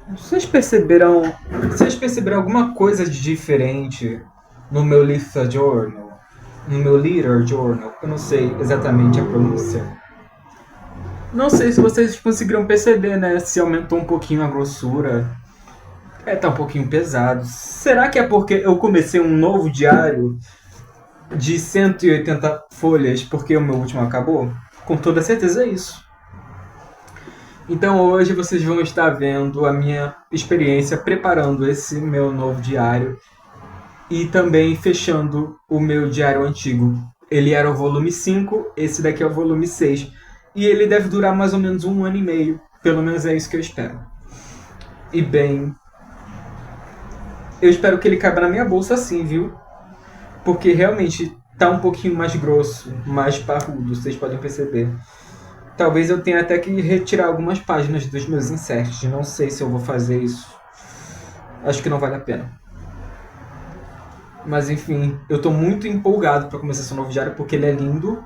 Vocês perceberam alguma coisa de diferente no meu Lista Journal? No meu Leader Journal? Eu não sei exatamente a pronúncia. Não sei se vocês conseguiram perceber, né? Se aumentou um pouquinho a grossura. Tá um pouquinho pesado. Será que é porque eu comecei um novo diário de 180 folhas porque o meu último acabou? Com toda certeza é isso. Então hoje vocês vão estar vendo a minha experiência preparando esse meu novo diário e também fechando o meu diário antigo. Ele era o volume 5, esse daqui é o volume 6. E ele deve durar mais ou menos um ano e meio. Pelo menos é isso que eu espero. E bem, eu espero que ele caiba na minha bolsa assim, viu? Porque realmente tá um pouquinho mais grosso, mais parrudo, vocês podem perceber. Talvez eu tenha até que retirar algumas páginas dos meus inserts. Não sei se eu vou fazer isso. Acho que não vale a pena. Mas enfim, eu tô muito empolgado para começar esse novo diário porque ele é lindo.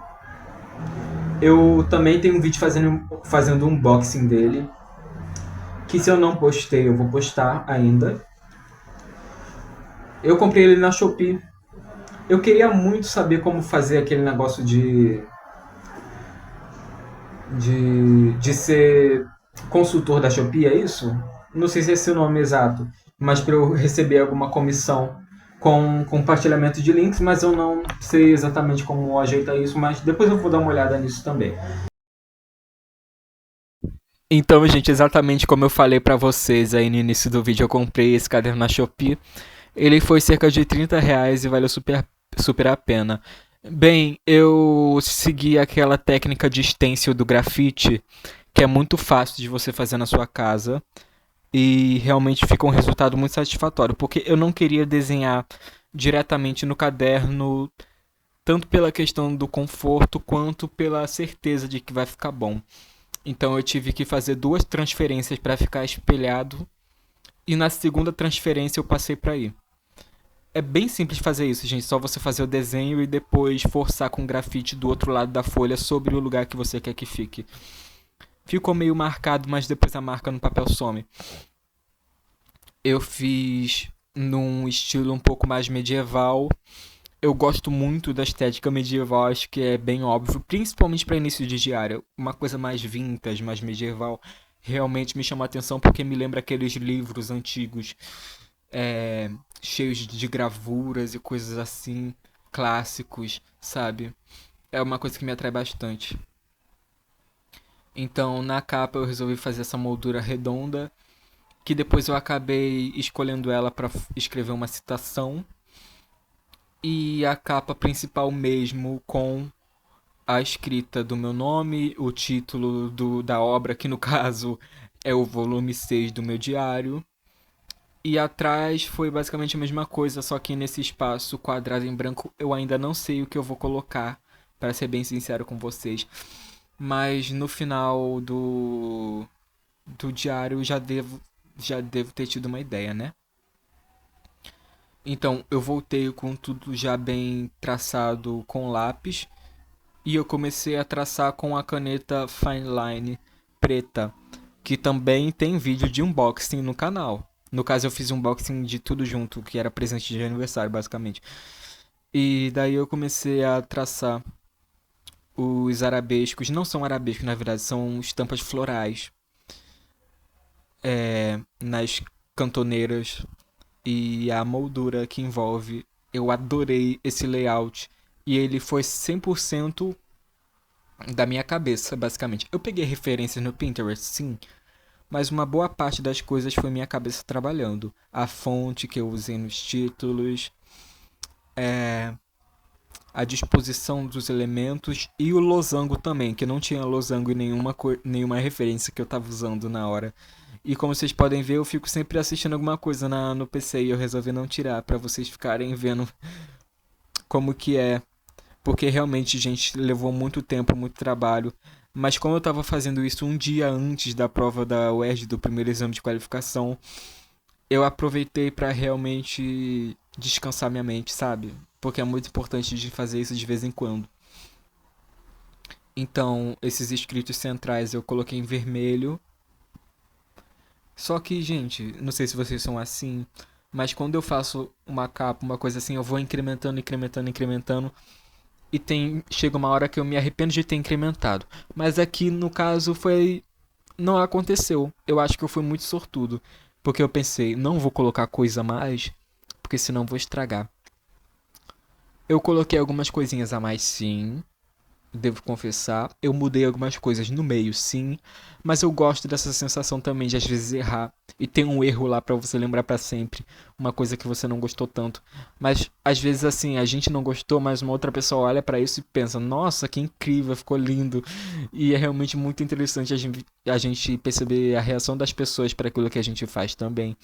Eu também tenho um vídeo fazendo um unboxing dele. Que se eu não postei, eu vou postar ainda. Eu comprei ele na Shopee. Eu queria muito saber como fazer aquele negócio de ser consultor da Shopee, é isso? Não sei se é esse o nome exato, mas para eu receber alguma comissão com compartilhamento de links, mas eu não sei exatamente como ajeitar isso, mas depois eu vou dar uma olhada nisso também. Então, gente, exatamente como eu falei pra vocês aí no início do vídeo, eu comprei esse caderno na Shopee. Ele foi cerca de R$ 30 e valeu super a pena. Bem, eu segui aquela técnica de stencil do grafite, que é muito fácil de você fazer na sua casa e realmente fica um resultado muito satisfatório, porque eu não queria desenhar diretamente no caderno, tanto pela questão do conforto quanto pela certeza de que vai ficar bom. Então eu tive que fazer duas transferências para ficar espelhado e na segunda transferência eu passei para ir. É bem simples fazer isso, gente. Só você fazer o desenho e depois forçar com grafite do outro lado da folha sobre o lugar que você quer que fique. Ficou meio marcado, mas depois a marca no papel some. Eu fiz num estilo um pouco mais medieval. Eu gosto muito da estética medieval, acho que é bem óbvio, principalmente para início de diário. Uma coisa mais vintage, mais medieval, realmente me chama a atenção porque me lembra aqueles livros antigos, é, cheios de gravuras e coisas assim, clássicos, sabe? É uma coisa que me atrai bastante. Então, na capa eu resolvi fazer essa moldura redonda, que depois eu acabei escolhendo ela para escrever uma citação, e a capa principal mesmo com a escrita do meu nome, o título da obra, que no caso é o volume 6 do meu diário. E atrás foi basicamente a mesma coisa, só que nesse espaço quadrado em branco eu ainda não sei o que eu vou colocar, para ser bem sincero com vocês. Mas no final do diário já devo ter tido uma ideia, né? Então eu voltei com tudo já bem traçado com lápis e eu comecei a traçar com a caneta Fine Line preta, que também tem vídeo de unboxing no canal. No caso, eu fiz um unboxing de tudo junto, que era presente de aniversário, basicamente. E daí eu comecei a traçar os arabescos. Não são arabescos, na verdade, são estampas florais nas cantoneiras e a moldura que envolve. Eu adorei esse layout e ele foi 100% da minha cabeça, basicamente. Eu peguei referências no Pinterest, sim, mas uma boa parte das coisas foi minha cabeça trabalhando. A fonte que eu usei nos títulos, a disposição dos elementos e o losango também, que não tinha losango em nenhuma referência que eu estava usando na hora. E como vocês podem ver, eu fico sempre assistindo alguma coisa no PC e eu resolvi não tirar para vocês ficarem vendo como que é. Porque realmente, gente, levou muito tempo, muito trabalho. Mas como eu estava fazendo isso um dia antes da prova da UERJ, do primeiro exame de qualificação, eu aproveitei para realmente descansar minha mente, sabe? Porque é muito importante de fazer isso de vez em quando. Então, esses escritos centrais eu coloquei em vermelho, Só que, gente, não sei se vocês são assim, mas quando eu faço uma capa, uma coisa assim, eu vou incrementando, incrementando, incrementando. E chega uma hora que eu me arrependo de ter incrementado. Mas aqui no caso foi. Não aconteceu. Eu acho que eu fui muito sortudo. Porque eu pensei, não vou colocar coisa a mais, porque senão vou estragar. Eu coloquei algumas coisinhas a mais, sim. Devo confessar. Eu mudei algumas coisas no meio, sim. Mas eu gosto dessa sensação também de às vezes errar. E tem um erro lá pra você lembrar pra sempre. Uma coisa que você não gostou tanto. Mas às vezes assim, a gente não gostou, mas uma outra pessoa olha pra isso e pensa: nossa, que incrível, ficou lindo. E é realmente muito interessante a gente perceber a reação das pessoas para aquilo que a gente faz também.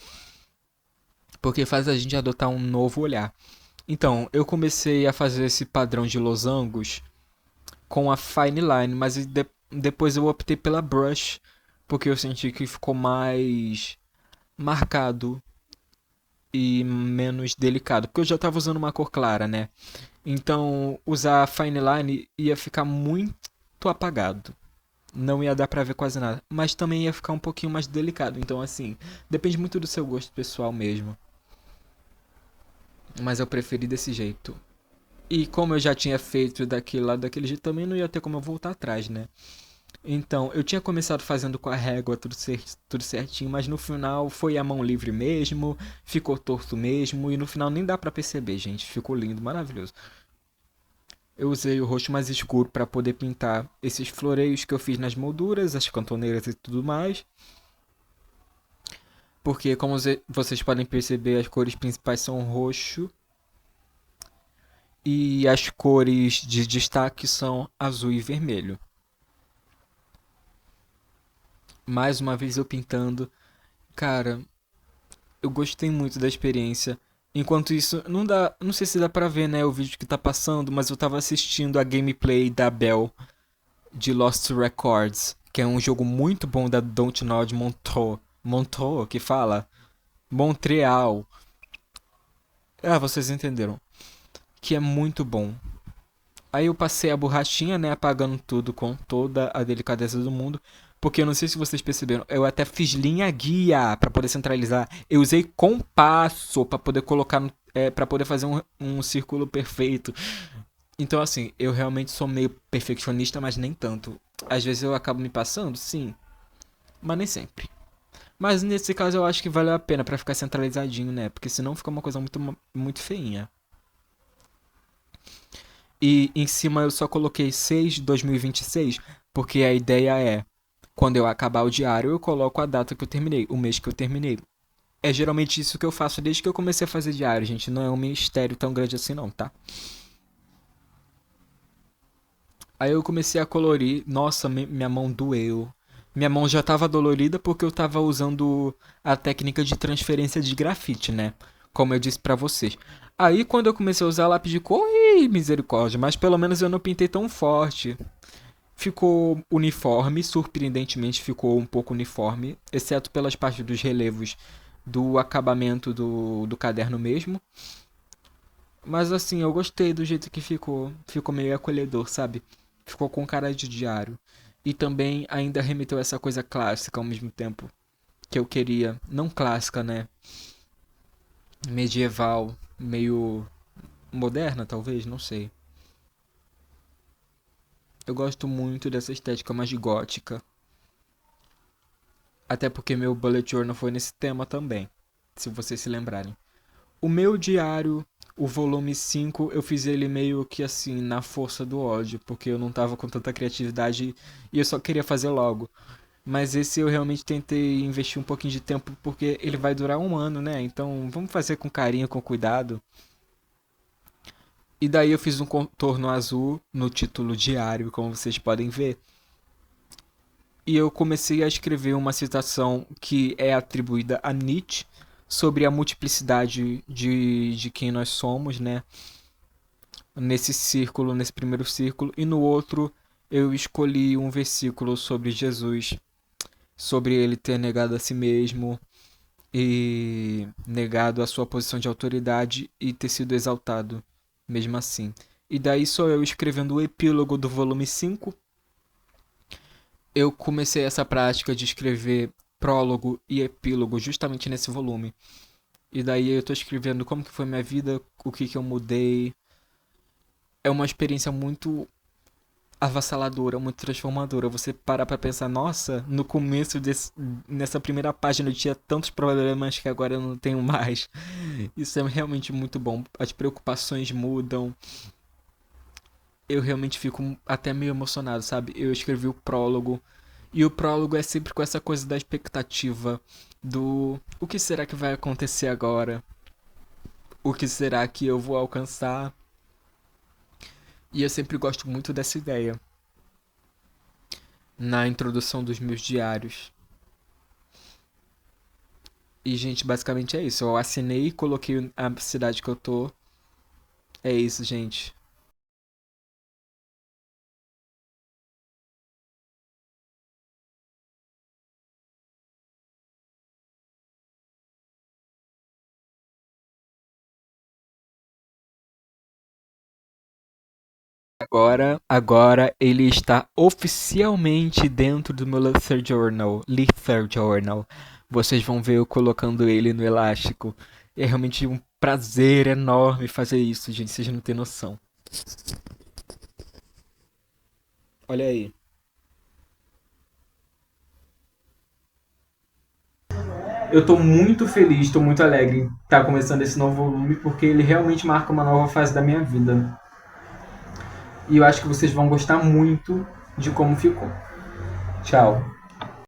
Porque faz a gente adotar um novo olhar. Então, eu comecei a fazer esse padrão de losangos com a fine line, mas depois eu optei pela brush, porque eu senti que ficou mais marcado e menos delicado, porque eu já estava usando uma cor clara, né? Então, usar a fine line ia ficar muito apagado. Não ia dar pra ver quase nada, mas também ia ficar um pouquinho mais delicado. Então, assim, depende muito do seu gosto pessoal mesmo. Mas eu preferi desse jeito. E como eu já tinha feito daquele lado, daquele jeito, também não ia ter como eu voltar atrás, né? Então, eu tinha começado fazendo com a régua tudo certinho, mas no final foi a mão livre mesmo, ficou torto mesmo, e no final nem dá pra perceber, gente. Ficou lindo, maravilhoso. Eu usei o roxo mais escuro para poder pintar esses floreios que eu fiz nas molduras, as cantoneiras e tudo mais. Porque, como vocês podem perceber, as cores principais são roxo e as cores de destaque são azul e vermelho. Mais uma vez eu pintando. Cara, eu gostei muito da experiência. Enquanto isso, não sei se dá pra ver, né, o vídeo que tá passando, mas eu tava assistindo a gameplay da Belle de Lost Records, que é um jogo muito bom da Dontnod Montreux. Montreux, que fala? Montreal. Ah, vocês entenderam. Que é muito bom. Aí eu passei a borrachinha, né, apagando tudo com toda a delicadeza do mundo. Porque eu não sei se vocês perceberam, eu até fiz linha guia para poder centralizar. Eu usei compasso para poder colocar, para poder fazer um círculo perfeito. Então assim, eu realmente sou meio perfeccionista, mas nem tanto. Às vezes eu acabo me passando, sim, mas nem sempre. Mas nesse caso eu acho que valeu a pena para ficar centralizadinho, né? Porque senão fica uma coisa muito feinha. E em cima eu só coloquei 6 de 2026, porque a ideia é, quando eu acabar o diário, eu coloco a data que eu terminei, o mês que eu terminei. É geralmente isso que eu faço desde que eu comecei a fazer diário, gente. Não é um mistério tão grande assim não, tá? Aí eu comecei a colorir. Nossa, minha mão doeu. Minha mão já estava dolorida porque eu estava usando a técnica de transferência de grafite, né? Como eu disse pra vocês. Aí quando eu comecei a usar lápis de cor, ih, misericórdia, mas pelo menos eu não pintei tão forte. Ficou uniforme, surpreendentemente ficou um pouco uniforme, exceto pelas partes dos relevos do acabamento do caderno mesmo. Mas assim, eu gostei do jeito que ficou. Ficou meio acolhedor, sabe? Ficou com cara de diário. E também ainda remeteu essa coisa clássica ao mesmo tempo. Que eu queria. Não clássica, né? Medieval. Meio moderna, talvez, não sei. Eu gosto muito dessa estética mais gótica. Até porque meu bullet journal foi nesse tema também. Se vocês se lembrarem. O meu diário, o volume 5 eu fiz ele meio que assim, na força do ódio, porque eu não tava com tanta criatividade e eu só queria fazer logo. Mas esse eu realmente tentei investir um pouquinho de tempo, porque ele vai durar um ano, né? Então vamos fazer com carinho, com cuidado. E daí eu fiz um contorno azul no título diário, como vocês podem ver. E eu comecei a escrever uma citação que é atribuída a Nietzsche sobre a multiplicidade de quem nós somos, né? Nesse círculo, nesse primeiro círculo, e no outro eu escolhi um versículo sobre Jesus, sobre ele ter negado a si mesmo e negado a sua posição de autoridade e ter sido exaltado mesmo assim. E daí sou eu escrevendo o epílogo do volume 5. Eu comecei essa prática de escrever prólogo e epílogo justamente nesse volume. E daí eu tô escrevendo como que foi minha vida, o que que eu mudei. É uma experiência muito avassaladora, muito transformadora. Você parar pra pensar, nossa, no começo nessa primeira página eu tinha tantos problemas que agora eu não tenho mais. Isso é realmente muito bom. As preocupações mudam. Eu realmente fico até meio emocionado, sabe? Eu escrevi o prólogo. E o prólogo é sempre com essa coisa da expectativa do o que será que vai acontecer agora? O que será que eu vou alcançar? E eu sempre gosto muito dessa ideia na introdução dos meus diários. E, gente, basicamente é isso. Eu assinei, coloquei a cidade que eu tô. É isso, gente. Agora ele está oficialmente dentro do meu Lither Journal. Lither Journal. Vocês vão ver eu colocando ele no elástico. É realmente um prazer enorme fazer isso, gente. Vocês não têm noção. Olha aí. Eu tô muito feliz, tô muito alegre em estar começando esse novo volume, porque ele realmente marca uma nova fase da minha vida. E eu acho que vocês vão gostar muito de como ficou. Tchau.